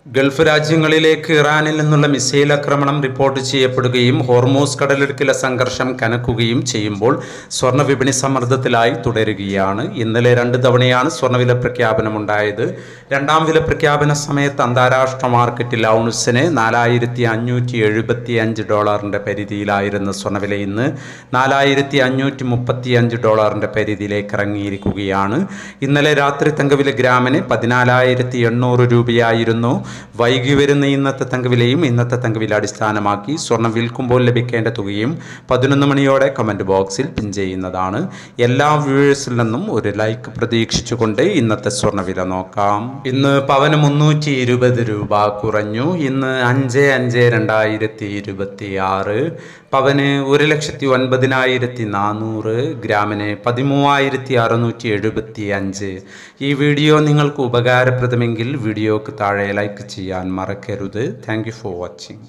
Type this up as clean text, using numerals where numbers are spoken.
Gulf രാജ്യങ്ങളിലേക്ക് ഇറാനിൽ നിന്നുള്ള മിസൈൽ ആക്രമണം റിപ്പോർട്ട് ചെയ്യപ്പെടുകയും ഹോർമൂസ് കടലിടുക്കിലെ സംഘർഷം കനക്കുകയും ചെയ്യുമ്പോൾ സ്വർണ്ണ വിപണി സമ്മർദ്ദത്തിലായി തുടരുകയാണ്. ഇന്നലെ 2 തവണയാണ് സ്വർണ്ണവില പ്രഖ്യാപനമുണ്ടായത്. രണ്ടാം വില പ്രഖ്യാപന സമയത്ത് അന്താരാഷ്ട്ര മാർക്കറ്റിൽ ഔൺസിന് $4575 പരിധിയിലായിരുന്ന സ്വർണ്ണവില ഇന്ന് $4535 പരിധിയിലേക്ക് ഇറങ്ങിയിരിക്കുകയാണ്. ഇന്നലെ രാത്രി തങ്കവില ഗ്രാമിന് 14,800 രൂപയായിരുന്നു. വൈകി വരുന്ന ഇന്നത്തെ തങ്കവിലയും ഇന്നത്തെ തങ്കവില അടിസ്ഥാനമാക്കി സ്വർണം വിൽക്കുമ്പോൾ ലഭിക്കേണ്ട തുകയും 11 മണിയോടെ കമന്റ് ബോക്സിൽ പിൻ ചെയ്യുന്നതാണ്. എല്ലാ വ്യൂവേഴ്സിൽ നിന്നും ഒരു ലൈക്ക് പ്രതീക്ഷിച്ചുകൊണ്ട് ഇന്നത്തെ സ്വർണ്ണവില നോക്കാം. ഇന്ന് പവന് 320 രൂപ കുറഞ്ഞു. ഇന്ന് 5/5/2026 പവന് 1,09,400, ഗ്രാമിന് 13,675. ഈ വീഡിയോ നിങ്ങൾക്ക് ഉപകാരപ്രദമെങ്കിൽ വീഡിയോക്ക് താഴെ ലൈക്ക് ചെയ്യാൻ മറക്കരുത്. Thank you for watching.